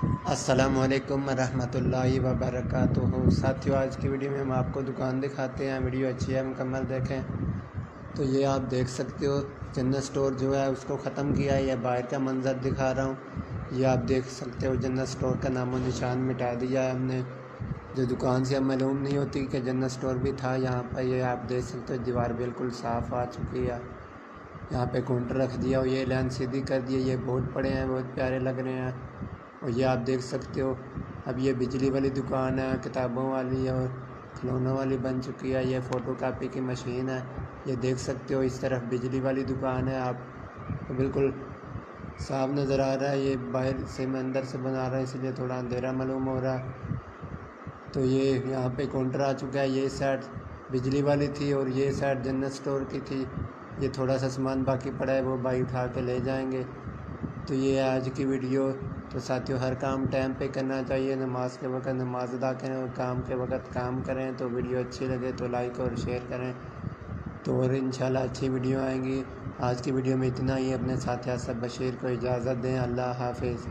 السلام علیکم ورحمۃ اللہ وبرکاتہ۔ ساتھیو، آج کی ویڈیو میں ہم آپ کو دکان دکھاتے ہیں۔ ویڈیو اچھی ہے، مکمل دیکھیں۔ تو یہ آپ دیکھ سکتے ہو جنت اسٹور جو ہے اس کو ختم کیا ہے۔ یہ باہر کا منظر دکھا رہا ہوں۔ یہ آپ دیکھ سکتے ہو جنت اسٹور کا نام و نشان مٹا دیا ہے ہم نے، جو دکان سے اب معلوم نہیں ہوتی کہ جنت اسٹور بھی تھا یہاں پر۔ یہ آپ دیکھ سکتے ہو دیوار بالکل صاف آ چکی ہے۔ یہاں پہ کاؤنٹر رکھ دیا اور یہ لائن سیدھی کر دی ہے۔ یہ بورڈ پڑے ہیں، بہت پیارے لگ رہے ہیں۔ اور یہ آپ دیکھ سکتے ہو اب یہ بجلی والی دکان ہے، کتابوں والی اور کھلونوں والی بن چکی ہے۔ یہ فوٹو کاپی کی مشین ہے۔ یہ دیکھ سکتے ہو اس طرف بجلی والی دکان ہے۔ آپ کو بالکل صاف نظر آ رہا ہے۔ یہ باہر سے میں اندر سے بنا رہا ہے، اس لیے تھوڑا اندھیرا معلوم ہو رہا ہے۔ تو یہ یہاں پہ کاؤنٹر آ چکا ہے۔ یہ سائڈ بجلی والی تھی اور یہ سائڈ جنت اسٹور کی تھی۔ یہ تھوڑا سا سامان باقی پڑا ہے، وہ بھائی اٹھا کے لے جائیں گے۔ تو یہ آج کی ویڈیو۔ تو ساتھیوں، ہر کام ٹائم پہ کرنا چاہیے۔ نماز کے وقت نماز ادا کریں اور کام کے وقت کام کریں۔ تو ویڈیو اچھی لگے تو لائک اور شیئر کریں، تو اور انشاءاللہ اچھی ویڈیو آئیں گی۔ آج کی ویڈیو میں اتنا ہی۔ اپنے ساتھی اسد بشیر کو اجازت دیں۔ اللہ حافظ۔